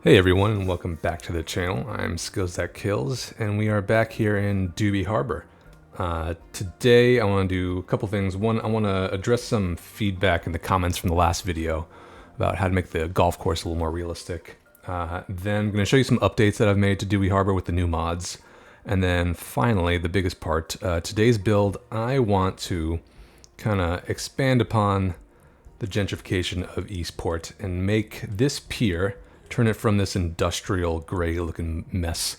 Hey everyone, and welcome back to the channel. I'm Skills That Kills, and we are back here in Dewy Harbor. Today I want to do a couple things. One, I want to address some feedback in the comments from the last video about how to make the golf course a little more realistic. Then I'm going to show you some updates that I've made to Dewy Harbor with the new mods. And then finally, the biggest part, today's build, I want to kind of expand upon the gentrification of Eastport and make this pier, turn it from this industrial gray looking mess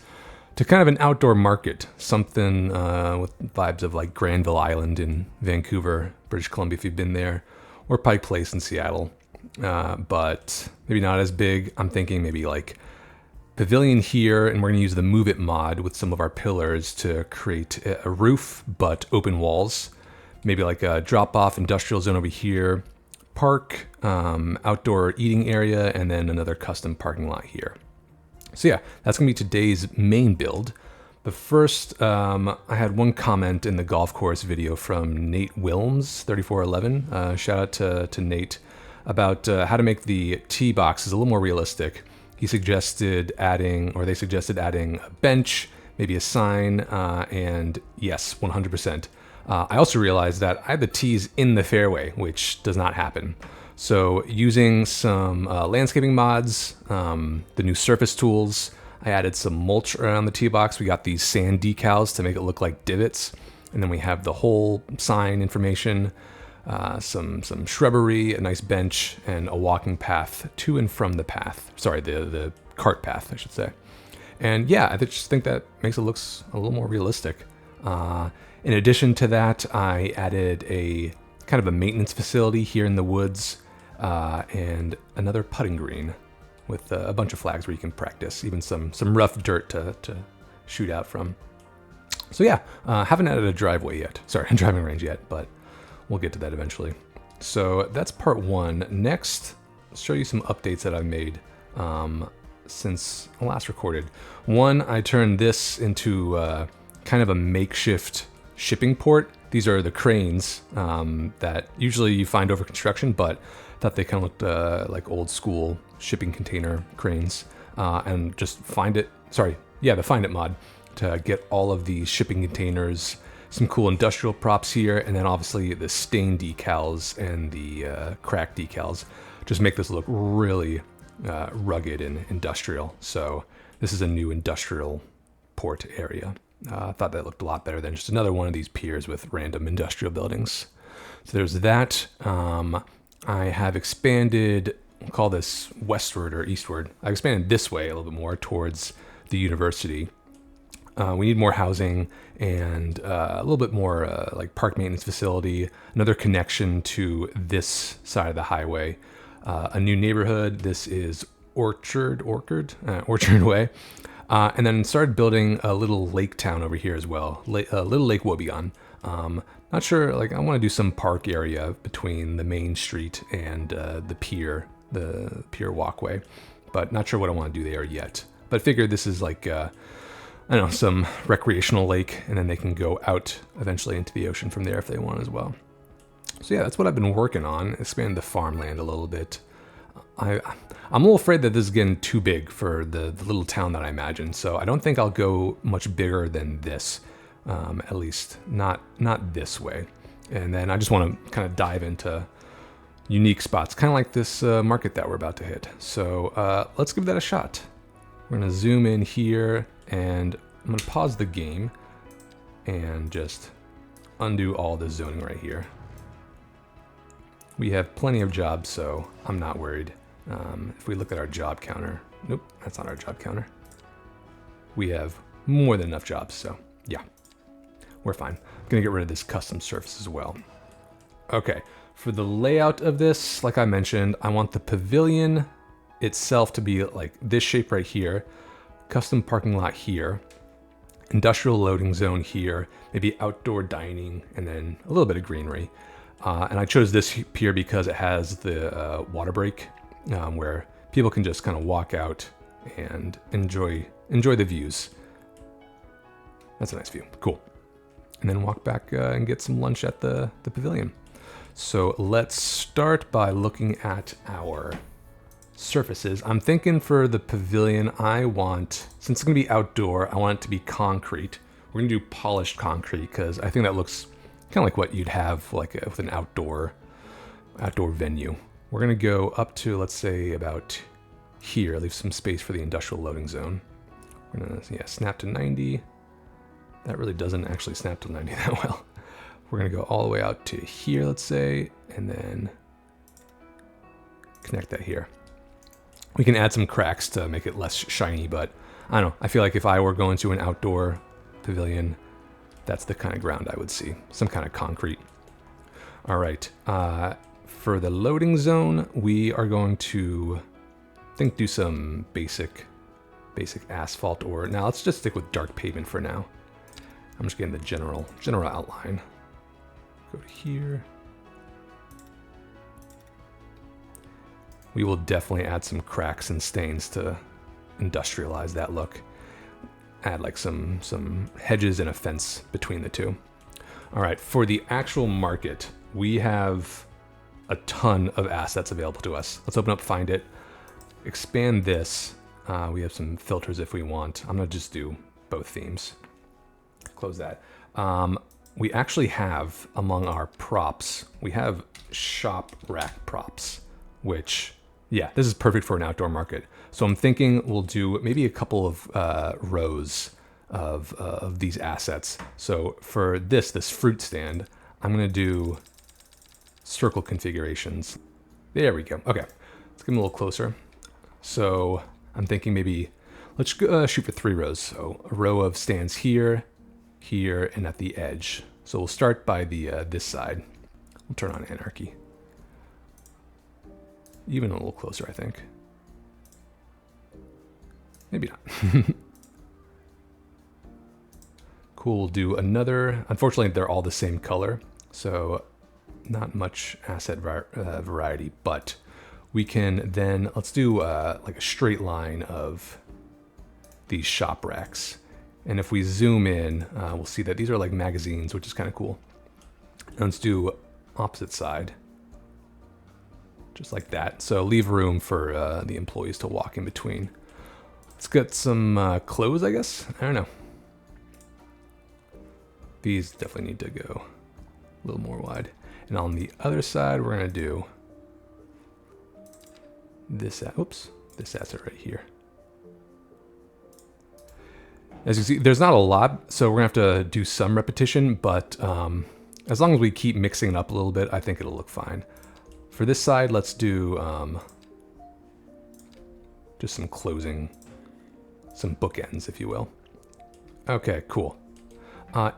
to kind of an outdoor market, something with vibes of like Granville Island in Vancouver, British Columbia if you've been there, or Pike Place in Seattle, but maybe not as big. I'm thinking maybe like pavilion here, and we're going to use the Move It mod with some of our pillars to create a roof but open walls, maybe like a drop-off industrial zone over here, park, outdoor eating area, and then another custom parking lot here. So yeah, that's gonna be today's main build. But first, I had one comment in the golf course video from Nate Wilms, 3411. Shout out to Nate about how to make the tee boxes a little more realistic. He suggested adding, or they suggested adding a bench, maybe a sign, and yes, 100%. I also realized that I had the tees in the fairway, which does not happen. So using some landscaping mods, the new surface tools, I added some mulch around the tee box. We got these sand decals to make it look like divots. And then we have the whole sign information, some shrubbery, a nice bench, and a walking path to and from the path. Sorry, the cart path, I should say. And yeah, I just think that makes it look a little more realistic. In addition to that, I added a kind of a maintenance facility here in the woods, and another putting green with a bunch of flags where you can practice, even some rough dirt to shoot out from. So yeah, haven't added a driveway yet. Sorry, a driving range yet, but we'll get to that eventually. So that's part one. Next, I'll show you some updates that I've made since I last recorded. One, I turned this into kind of a makeshift shipping port. These are the cranes that usually you find over construction, but I thought they kind of looked like old school shipping container cranes. And just the Find It mod to get all of these shipping containers, some cool industrial props here, and then obviously the stain decals and the crack decals just make this look really rugged and industrial. So this is a new industrial port area. I thought that looked a lot better than just another one of these piers with random industrial buildings. So there's that. I have expanded, we'll call this westward or eastward. I expanded this way a little bit more towards the university. We need more housing and a little bit more like park maintenance facility, another connection to this side of the highway, a new neighborhood. This is Orchard Way. And then started building a little lake town over here as well, little Lake Woebegone. Not sure, like I want to do some park area between the main street and the pier walkway, but not sure what I want to do there yet. But figured this is like, I don't know, some recreational lake, and then they can go out eventually into the ocean from there if they want as well. So yeah, that's what I've been working on, expand the farmland a little bit. I'm a little afraid that this is getting too big for the little town that I imagine, so I don't think I'll go much bigger than this, at least not this way. And then I just want to kind of dive into unique spots, kind of like this market that we're about to hit. So let's give that a shot. We're going to zoom in here, and I'm going to pause the game and just undo all the zoning right here. We have plenty of jobs, so I'm not worried. If we look at our job counter, nope, that's not our job counter. We have more than enough jobs, so yeah, we're fine. I'm gonna get rid of this custom surface as well. Okay, for the layout of this, like I mentioned, I want the pavilion itself to be like this shape right here, custom parking lot here, industrial loading zone here, maybe outdoor dining, and then a little bit of greenery. And I chose this pier because it has the water break, where people can just kind of walk out and enjoy the views. That's a nice view. Cool. And then walk back and get some lunch at the pavilion. So let's start by looking at our surfaces. I'm thinking for the pavilion, I want, since it's gonna be outdoor, I want it to be concrete. We're gonna do polished concrete because I think that looks kind of like what you'd have like with an outdoor venue. We're gonna go up to, let's say, about here, leave some space for the industrial loading zone. We're gonna, yeah, snap to 90. That really doesn't actually snap to 90 that well. We're gonna go all the way out to here, let's say, and then connect that here. We can add some cracks to make it less shiny, but I don't know. I feel like if I were going to an outdoor pavilion, that's the kind of ground I would see. Some kind of concrete. All right. For the loading zone, we are going to, I think, do some basic asphalt, or now let's just stick with dark pavement for now. I'm just getting the general outline. Go to here. We will definitely add some cracks and stains to industrialize that look. Add like some hedges and a fence between the two. All right, for the actual market, we have a ton of assets available to us. Let's open up Find It, expand this. We have some filters if we want. I'm gonna just do both themes. Close that. We actually have, among our props, we have shop rack props, which, yeah, this is perfect for an outdoor market. So I'm thinking we'll do maybe a couple of rows of these assets. So for this fruit stand, I'm gonna do circle configurations. There we go. Okay, let's get them a little closer. So I'm thinking maybe, let's shoot for 3 rows. So a row of stands here, here, and at the edge. So we'll start by the this side. We'll turn on anarchy. Even a little closer, I think. Maybe not. Cool, we'll do another. Unfortunately, they're all the same color, so not much asset variety, but we can then, let's do like a straight line of these shop racks. And if we zoom in, we'll see that these are like magazines, which is kind of cool. And let's do opposite side. Just like that. So leave room for the employees to walk in between. Let's get some clothes, I guess. I don't know. These definitely need to go a little more wide. And on the other side, we're going to do this. Oops, this asset right here. As you see, there's not a lot, so we're going to have to do some repetition, but as long as we keep mixing it up a little bit, I think it'll look fine. For this side, let's do just some closing, some bookends, if you will. Okay, cool.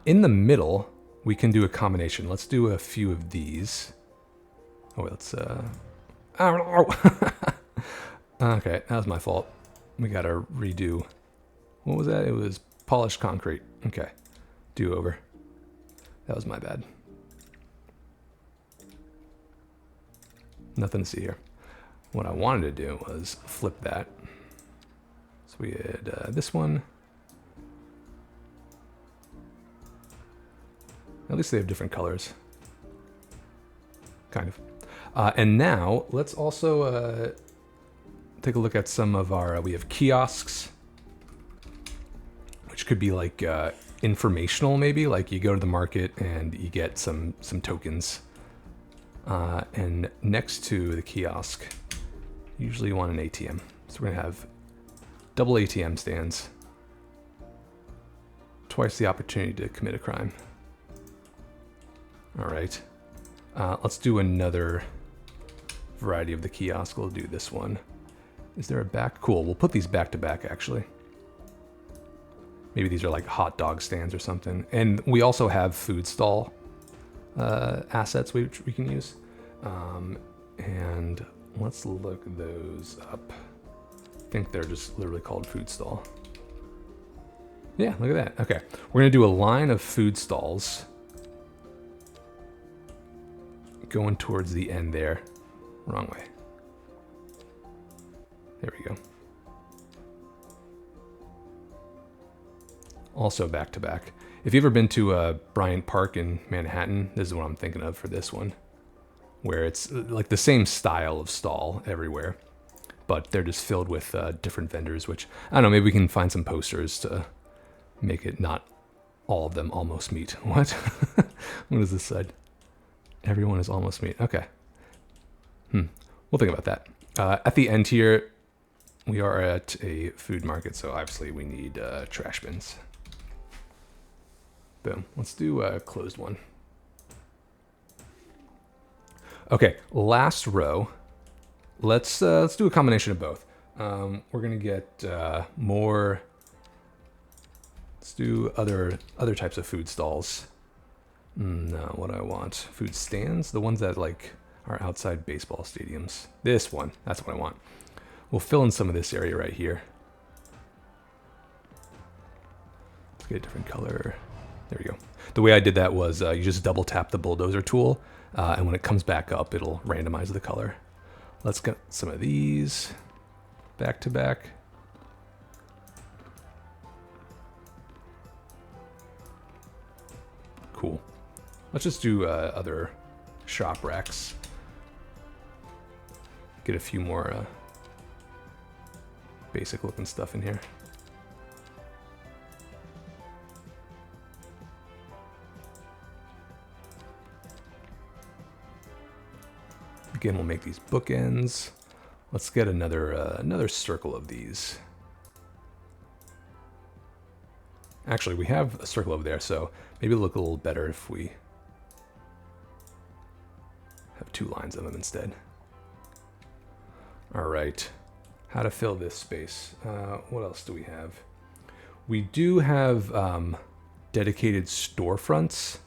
In the middle, we can do a combination. Let's do a few of these. Oh, wait, let's... Okay, that was my fault. We gotta redo. What was that? It was polished concrete. Okay, do over. That was my bad. Nothing to see here. What I wanted to do was flip that. So we had this one. At least they have different colors. Kind of. And now, let's also take a look at some of our... we have kiosks, which could be like informational maybe. Like you go to the market and you get some tokens. And next to the kiosk, usually you want an ATM. So we're gonna have double ATM stands. Twice the opportunity to commit a crime. All right. Let's do another variety of the kiosk. We'll do this one. Is there a back? Cool, we'll put these back to back actually. Maybe these are like hot dog stands or something. And we also have food stall assets which we can use. And let's look those up. I think they're just literally called food stall. Yeah, look at that. Okay, we're gonna do a line of food stalls going towards the end there. Wrong way. There we go. Also back to back. If you've ever been to Bryant Park in Manhattan, this is what I'm thinking of for this one, where it's like the same style of stall everywhere, but they're just filled with different vendors, which, I don't know, maybe we can find some posters to make it not all of them almost meat. What? What is this side? Everyone is almost meat. Okay. We'll think about that. At the end here, we are at a food market, so obviously we need trash bins. Boom. Let's do a closed one. Okay, last row. Let's do a combination of both. We're gonna get more. Let's do other types of food stalls. No, what do I want? Food stands, the ones that like are outside baseball stadiums. This one, that's what I want. We'll fill in some of this area right here. Let's get a different color. There we go. The way I did that was you just double tap the bulldozer tool, and when it comes back up, it'll randomize the color. Let's get some of these back to back. Cool. Let's just do other shop racks. Get a few more basic looking stuff in here. Again, we'll make these bookends. Let's get another circle of these. Actually, we have a circle over there, so maybe it'll look a little better if we have 2 lines of them instead. All right, how to fill this space. What else do we have? We do have dedicated storefronts.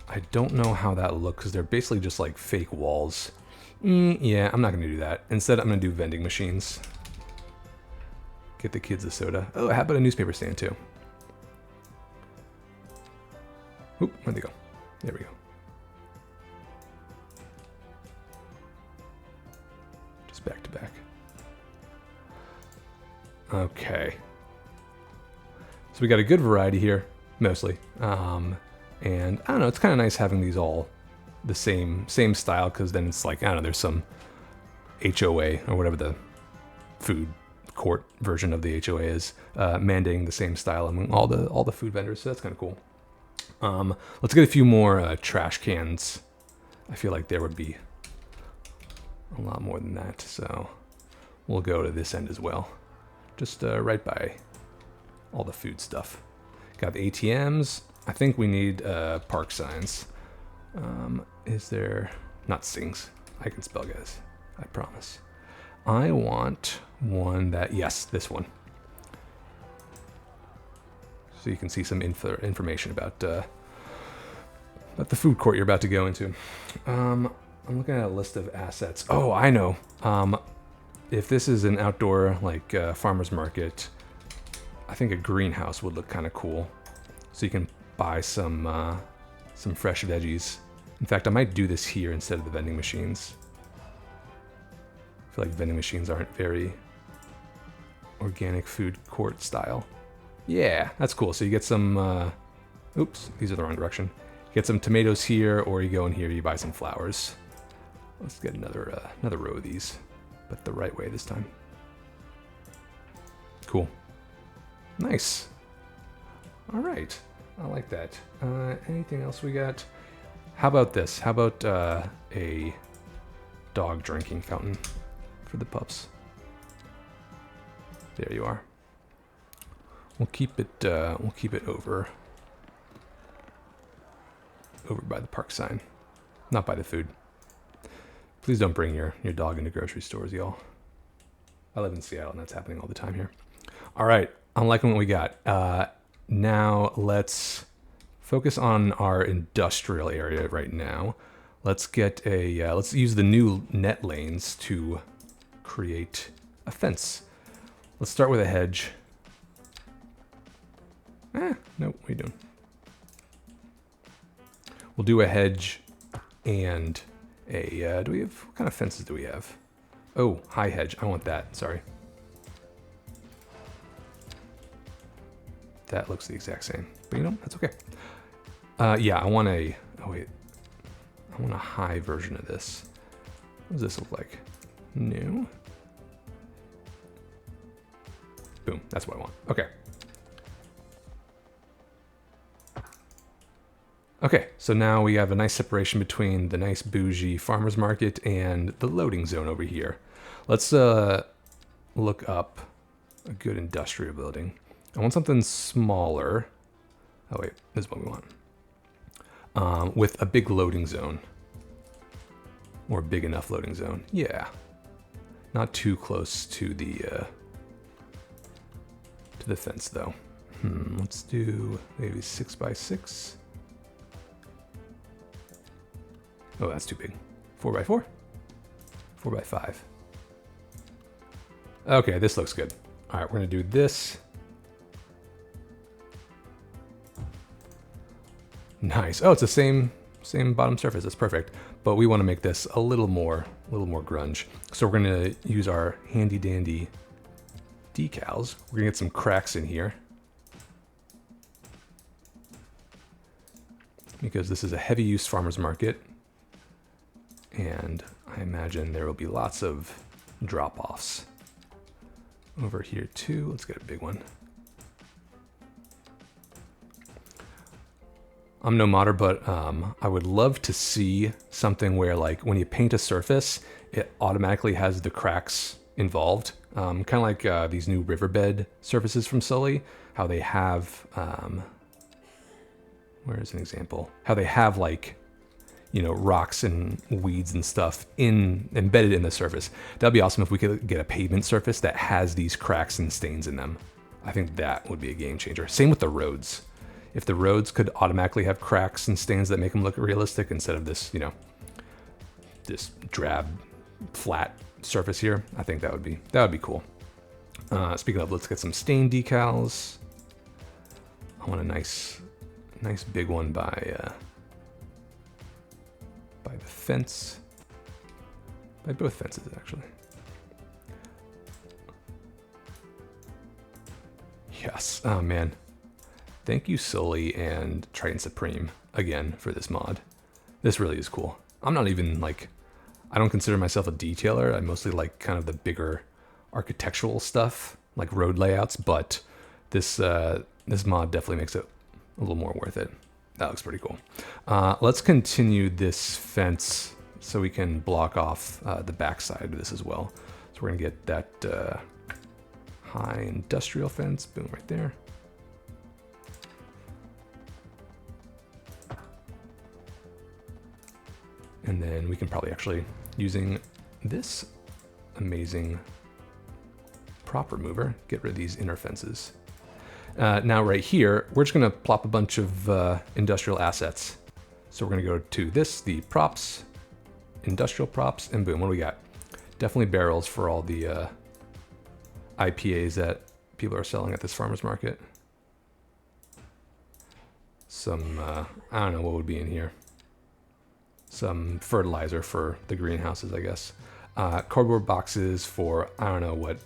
I don't know how that looks because they're basically just like fake walls. Yeah, I'm not gonna do that. Instead, I'm gonna do vending machines. Get the kids a soda. Oh, how about a newspaper stand too? Oop, where'd they go? There we go. Just back to back. Okay. So we got a good variety here, mostly. And I don't know, it's kind of nice having these all the same style, because then it's like, I don't know, there's some HOA or whatever the food court version of the HOA is, mandating the same style among all the food vendors, so that's kind of cool. Let's get a few more trash cans. I feel like there would be a lot more than that, so we'll go to this end as well. Just right by all the food stuff. Got the ATMs. I think we need park signs. Is there... Not sings. I can spell, guys. I promise. I want one that... Yes, this one. So you can see some information about the food court you're about to go into. I'm looking at a list of assets. Oh, I know. If this is an outdoor, like, farmer's market, I think a greenhouse would look kind of cool. So you can buy some fresh veggies. In fact, I might do this here instead of the vending machines. I feel like vending machines aren't very organic food court style. Yeah, that's cool. So you get some, oops, these are the wrong direction. You get some tomatoes here, or you go in here, you buy some flowers. Let's get another row of these, but the right way this time. Cool. Nice. All right. I like that. Anything else we got? How about this? How about a dog drinking fountain for the pups? There you are. We'll keep it over by the park sign, not by the food. Please don't bring your dog into grocery stores, y'all. I live in Seattle, and that's happening all the time here. All right, I'm liking what we got. Now let's focus on our industrial area right now. Let's get a, let's use the new net lanes to create a fence. Let's start with a hedge. Nope, what are you doing? We'll do a hedge and a, do we have, what kind of fences do we have? Oh, high hedge, I want that, sorry. That looks the exact same, but you know, that's okay. Yeah, I want a, oh wait, I want a high version of this. What does this look like? New. Boom, that's what I want. Okay. Okay, so now we have a nice separation between the nice bougie farmer's market and the loading zone over here. Let's look up a good industrial building. I want something smaller. Oh wait, this is what we want. With a big loading zone. Or big enough loading zone. Yeah. Not too close to the fence though. Let's do maybe 6x6. Oh, that's too big. 4x4? 4x5. Okay, this looks good. All right, we're gonna do this. Nice. Oh, it's the same bottom surface. That's perfect. But we want to make this a little more grunge. So we're gonna use our handy dandy decals. We're gonna get some cracks in here because this is a heavy use farmer's market, and I imagine there will be lots of drop-offs over here too. Let's get a big one. I'm no modder, but I would love to see something where, like, when you paint a surface, it automatically has the cracks involved. Kind of like these new riverbed surfaces from Sully, how they have, where's an example? How they have, like, you know, rocks and weeds and stuff embedded in the surface. That'd be awesome if we could get a pavement surface that has these cracks and stains in them. I think that would be a game changer. Same with the roads. If the roads could automatically have cracks and stains that make them look realistic instead of this, you know, this drab, flat surface here, I think that would be cool. Speaking of, let's get some stain decals. I want a nice big one by the fence, by both fences actually. Yes. Oh man. Thank you, Sully and Triton Supreme, again, for this mod. This really is cool. I'm not even, like, I don't consider myself a detailer. I mostly like kind of the bigger architectural stuff, like road layouts, but this this mod definitely makes it a little more worth it. That looks pretty cool. Let's continue this fence so we can block off the backside of this as well. So we're gonna get that high industrial fence, boom, right there. And then we can probably actually, using this amazing prop remover, get rid of these inner fences. Now right here, we're just gonna plop a bunch of industrial assets. So we're gonna go to this, the props, industrial props, and boom, what do we got? Definitely barrels for all the IPAs that people are selling at this farmer's market. Some, I don't know what would be in here. Some fertilizer for the greenhouses, I guess. Cardboard boxes for, I don't know what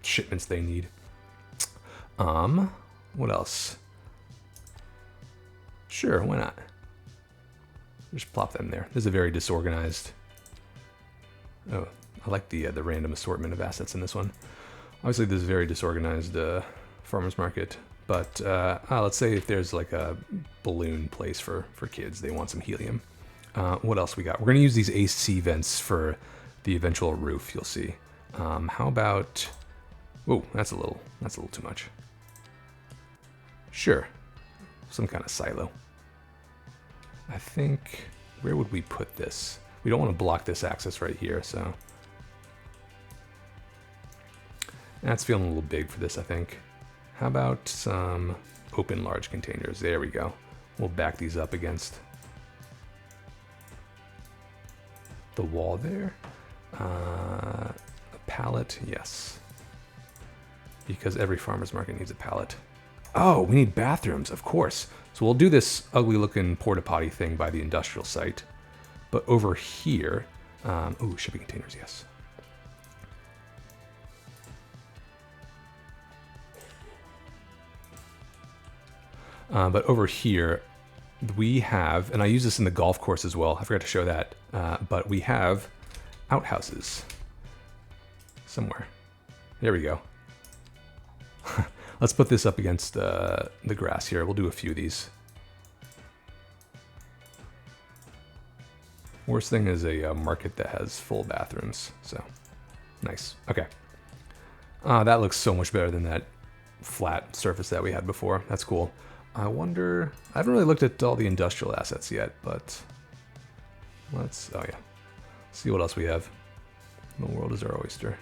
shipments they need. What else? Sure, why not? Just plop them there. This is a very disorganized. Oh, I like the random assortment of assets in this one. Obviously, this is a very disorganized farmer's market. But let's say if there's like a balloon place for kids, they want some helium. What else we got? We're gonna use these AC vents for the eventual roof. You'll see. How about? Oh, that's a little too much. Sure, some kind of silo. I think, where would we put this? We don't want to block this access right here, so that's feeling a little big for this, I think. How about some open large containers? There we go. We'll back these up against the wall there. A pallet, yes. Because every farmer's market needs a pallet. Oh, we need bathrooms, of course. So we'll do this ugly looking porta potty thing by the industrial site. But over here, ooh, shipping containers, yes. But over here, we have, and I use this in the golf course as well. I forgot to show that. But we have outhouses somewhere. There we go. Let's put this up against the grass here. We'll do a few of these. Worst thing is a market that has full bathrooms, so nice. Okay. That looks so much better than that flat surface that we had before. That's cool. I wonder, I haven't really looked at all the industrial assets yet, but let's, oh yeah, see what else we have. The world is our oyster.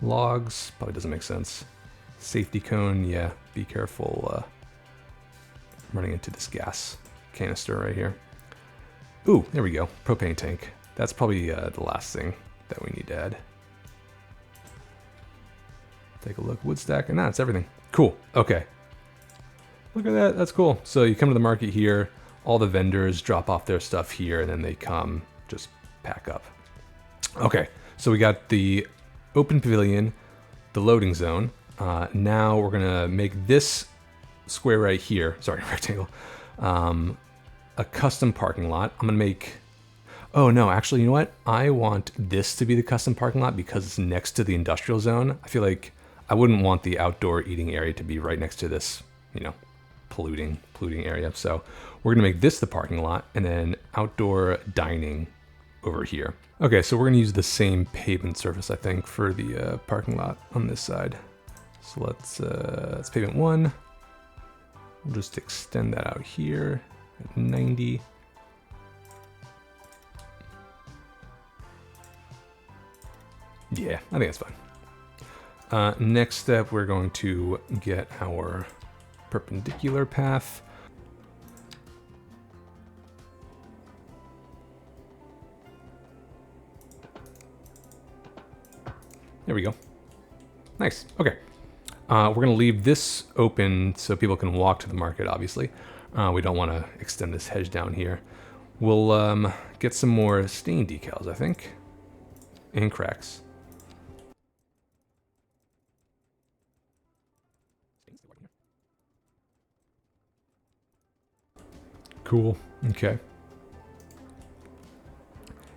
Logs, probably doesn't make sense. Safety cone, yeah, be careful running into this gas canister right here. Ooh, there we go, propane tank. That's probably the last thing that we need to add. Take a look, wood stack, and that's everything. Cool, okay. Look at that, that's cool. So you come to the market here, all the vendors drop off their stuff here, and then they come, just pack up. Okay, so we got the open pavilion, the loading zone. Now we're gonna make this square right here, sorry, rectangle, a custom parking lot. I'm gonna make, oh no, actually, you know what? I want this to be the custom parking lot because it's next to the industrial zone. I feel like I wouldn't want the outdoor eating area to be right next to this, you know, polluting area. So we're gonna make this the parking lot and then outdoor dining over here. Okay, so we're gonna use the same pavement surface, I think, for the parking lot on this side. So let's pavement 1. We'll just extend that out here at 90. Yeah, I think that's fine. Next step, we're going to get our perpendicular path. There we go. Nice. Okay. We're going to leave this open so people can walk to the market, obviously. We don't want to extend this hedge down here. We'll get some more stain decals, I think, and cracks. Cool. Okay.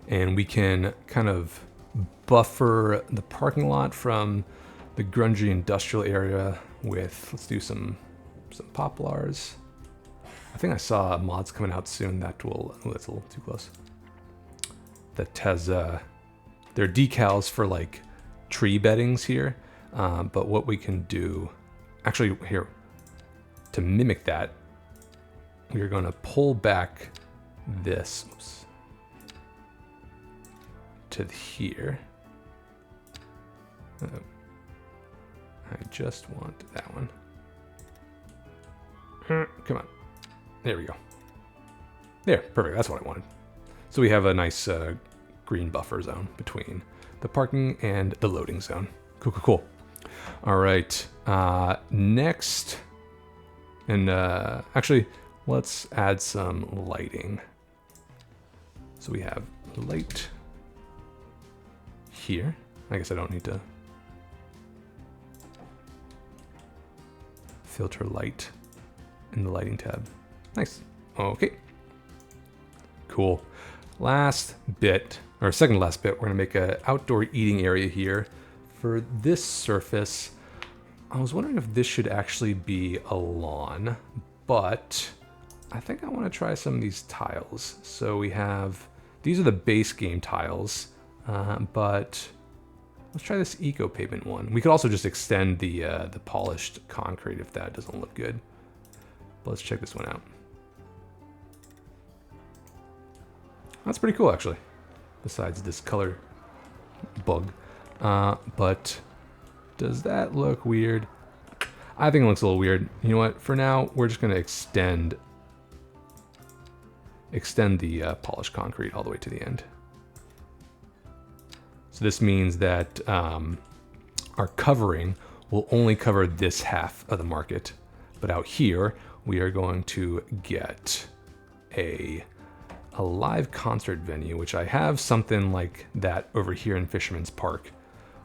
And we can kind of buffer the parking lot from the grungy industrial area with, let's do some poplars. I think I saw mods coming out soon that will, oh, that's a little too close. That has, their decals for like tree beddings here. But what we can do, actually here, to mimic that, we are going to pull back this, oops, to here. I just want that one. Come on. There we go. There, perfect. That's what I wanted. So we have a nice green buffer zone between the parking and the loading zone. Cool, cool, cool. All right. Next, and actually, let's add some lighting. So we have light here. I guess I don't need to filter light in the lighting tab. Nice. Okay. Cool. Last bit, or second to last bit, we're gonna make an outdoor eating area here. For this surface, I was wondering if this should actually be a lawn, but I think I want to try some of these tiles. So we have, these are the base game tiles, but let's try this eco pavement one. We could also just extend the polished concrete if that doesn't look good. But let's check this one out. That's pretty cool, actually. Besides this color bug, but does that look weird? I think it looks a little weird. You know what? For now, we're just gonna extend the polished concrete all the way to the end. So this means that our covering will only cover this half of the market, but out here we are going to get a live concert venue, which I have something like that over here in Fisherman's Park.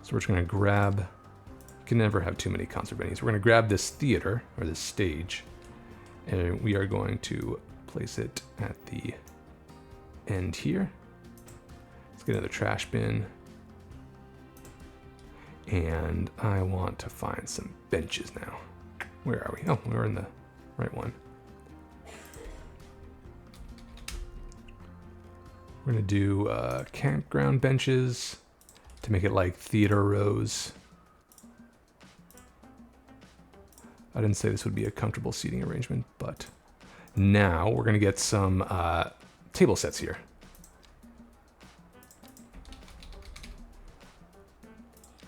So we're just gonna grab, you can never have too many concert venues. We're gonna grab this theater, or this stage, and we are going to place it at the end here. It's get another trash bin. And I want to find some benches now. Where are we? Oh, we're in the right one. We're gonna do campground benches to make it like theater rows. I didn't say this would be a comfortable seating arrangement, but now we're gonna get some table sets here.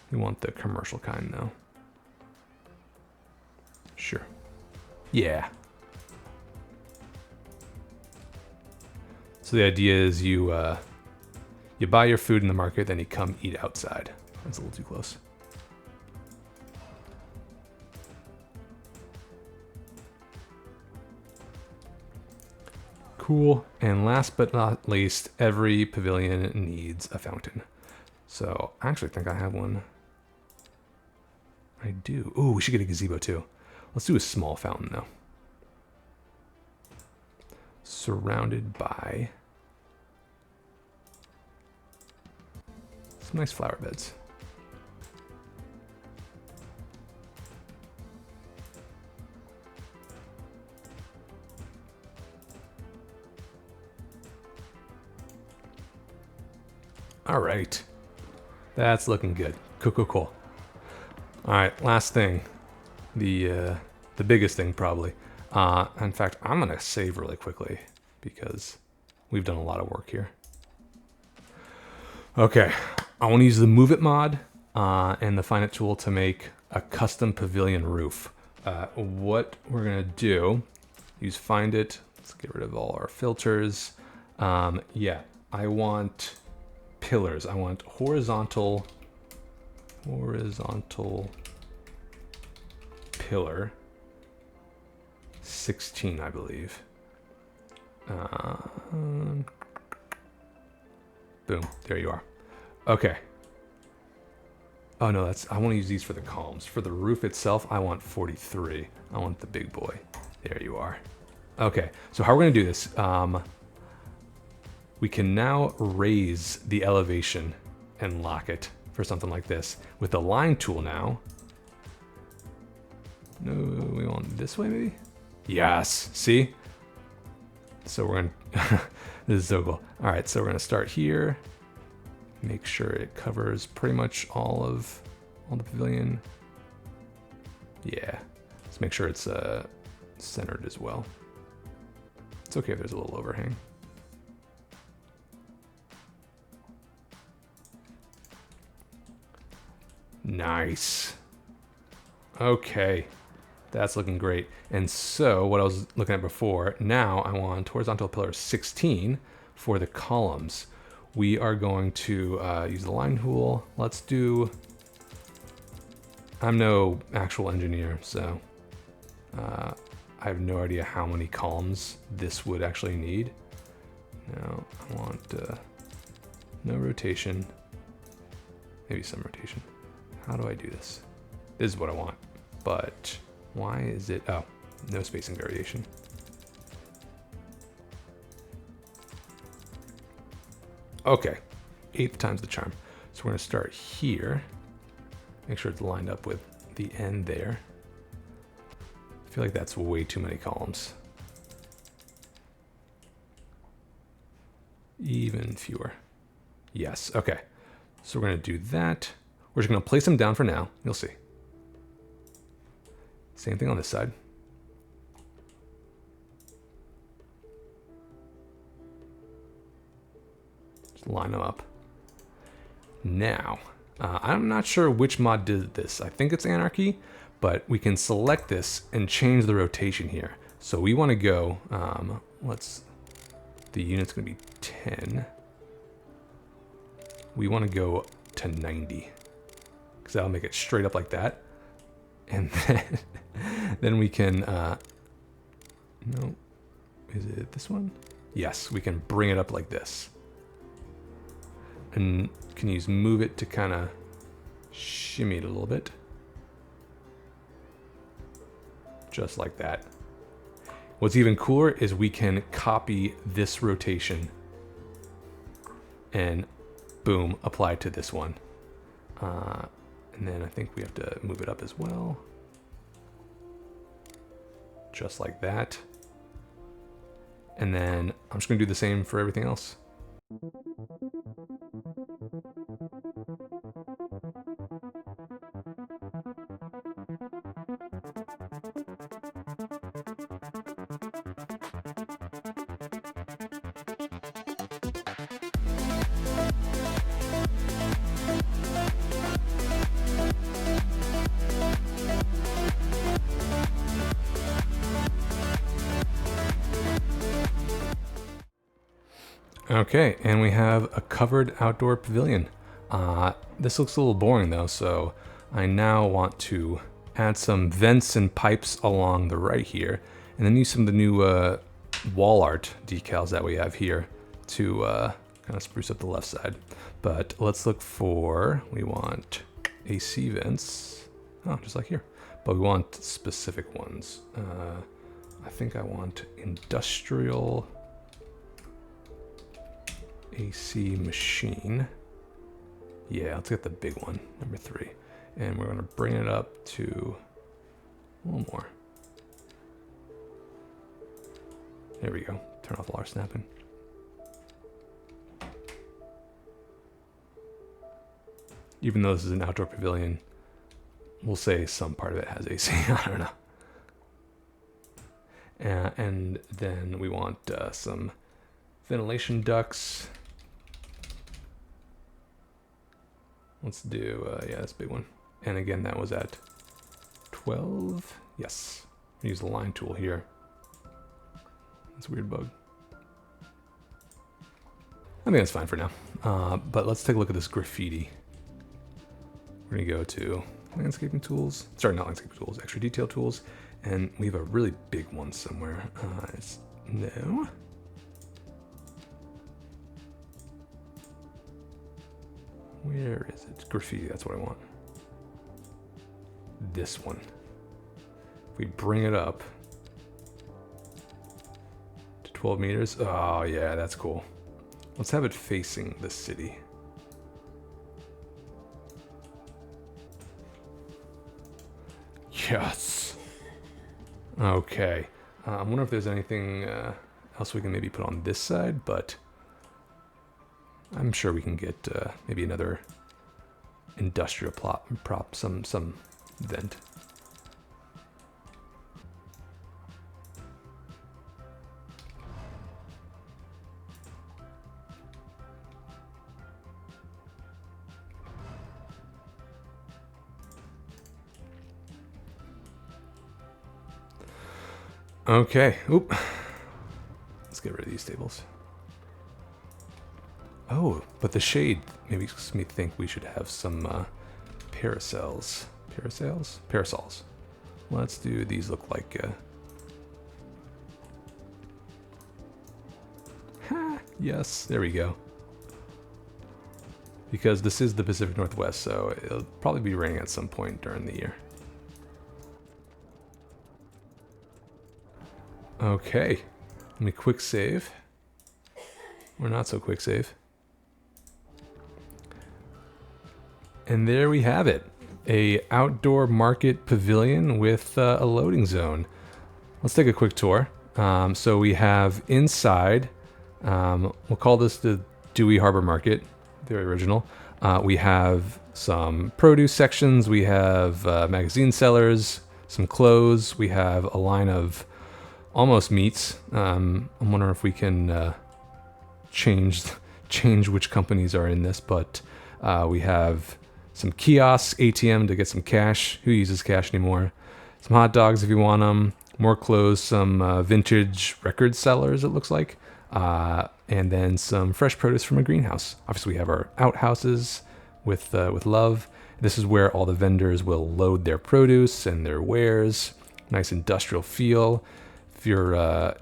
We want the commercial kind though. Sure. Yeah. So the idea is you buy your food in the market, then you come eat outside. That's a little too close. Cool. And last but not least, every pavilion needs a fountain. So I actually think I have one. I do. Ooh, we should get a gazebo too. Let's do a small fountain though. Surrounded by some nice flower beds. All right. That's looking good. Cool, cool, cool. All right, last thing. The biggest thing probably. In fact, I'm gonna save really quickly because we've done a lot of work here. Okay, I want to use the Move It mod and the Find It tool to make a custom pavilion roof. What we're gonna do, use Find It. Let's get rid of all our filters. Yeah, I want pillars. I want horizontal pillar 16, I believe. Boom, there you are. Okay. Oh no, I want to use these for the columns. For the roof itself, I want 43. I want the big boy. There you are. Okay, so how we're gonna do this, we can now raise the elevation and lock it for something like this. With the line tool now, no, we want this way maybe? Yes, see? So we're gonna, this is so cool. All right, so we're gonna start here. Make sure it covers pretty much all the pavilion. Yeah, let's make sure it's centered as well. It's okay if there's a little overhang. Nice. Okay, that's looking great. And so what I was looking at before, now I want horizontal pillar 16 for the columns. We are going to use the line tool. Let's do, I'm no actual engineer, so I have no idea how many columns this would actually need. Now I want no rotation, maybe some rotation. How do I do this? This is what I want, but why is it, oh, no spacing variation. Okay, 8th time's the charm. So we're gonna start here. Make sure it's lined up with the end there. I feel like that's way too many columns. Even fewer. Yes, okay. So we're gonna do that. We're just gonna place them down for now. You'll see. Same thing on this side. Just line them up. Now, I'm not sure which mod did this. I think it's Anarchy, but we can select this and change the rotation here. So we wanna go, the unit's gonna be 10. We wanna go to 90. Because that'll make it straight up like that. And then we can, no, is it this one? Yes, we can bring it up like this. And can use Move It to kind of shimmy it a little bit. Just like that. What's even cooler is we can copy this rotation and boom, apply to this one. And then I think we have to move it up as well. Just like that. And then I'm just gonna do the same for everything else. Okay, and we have a covered outdoor pavilion. This looks a little boring though, so I now want to add some vents and pipes along the right here, and then use some of the new wall art decals that we have here to kind of spruce up the left side. But let's look for, we want AC vents, oh, just like here, but we want specific ones. I think I want industrial AC machine. Yeah, let's get the big one, number 3. And we're gonna bring it up to a little more. There we go. Turn off all our snapping. Even though this is an outdoor pavilion, we'll say some part of it has AC. I don't know. And then we want some ventilation ducts. Let's do, yeah, that's a big one. And again, that was at 12. Yes. Use the line tool here. That's a weird bug. I think that's fine for now. But let's take a look at this graffiti. We're gonna go to landscaping tools. Sorry, not landscaping tools, extra detail tools. And we have a really big one somewhere. No. Where is it? Graffiti, that's what I want. This one. If we bring it up to 12 meters. Oh yeah, that's cool. Let's have it facing the city. Yes. Okay. I wonder if there's anything else we can maybe put on this side, but I'm sure we can get maybe another industrial prop, some vent. Okay. Oop. Let's get rid of these tables. Oh, but the shade maybe makes me think we should have some parasols. Parasols? Parasols. Let's do these look like... Ha! Yes, there we go. Because this is the Pacific Northwest, so it'll probably be raining at some point during the year. Okay. Let me quick save. Or not so quick save. And there we have it. A outdoor market pavilion with a loading zone. Let's take a quick tour. So we have inside, we'll call this the Dewy Harbor Market, very original. We have some produce sections, we have magazine sellers, some clothes, we have a line of almost meats. I'm wondering if we can change which companies are in this, but we have some kiosks, ATM to get some cash. Who uses cash anymore? Some hot dogs if you want them. More clothes, some vintage record sellers, it looks like. And then some fresh produce from a greenhouse. Obviously, we have our outhouses with love. This is where all the vendors will load their produce and their wares. Nice industrial feel. If you're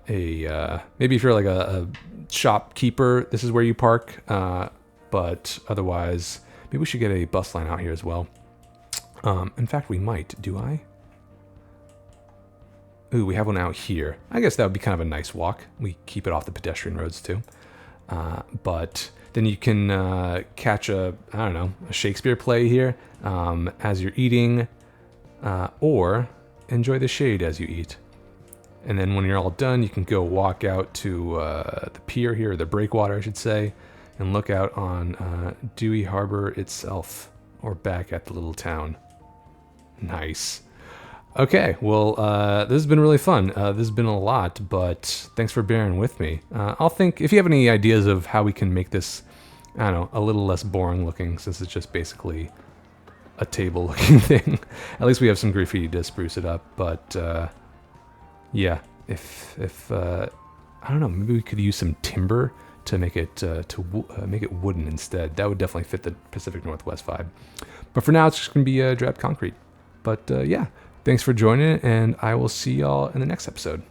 maybe if you're like a shopkeeper, this is where you park. But otherwise, maybe we should get a bus line out here as well. In fact, we might. Do I? Ooh, we have one out here. I guess that would be kind of a nice walk. We keep it off the pedestrian roads too. But then you can catch a Shakespeare play here as you're eating, or enjoy the shade as you eat. And then when you're all done, you can go walk out to the pier here, or the breakwater, I should say, and look out on Dewy Harbor itself, or back at the little town. Nice. Okay, well, this has been really fun. This has been a lot, but thanks for bearing with me. I'll think, if you have any ideas of how we can make this, I don't know, a little less boring looking, since it's just basically a table looking thing. At least we have some graffiti to spruce it up, but yeah, if I don't know, maybe we could use some timber to make it make it wooden instead. That would definitely fit the Pacific Northwest vibe. But for now, it's just gonna be drab concrete. But yeah, thanks for joining, and I will see y'all in the next episode.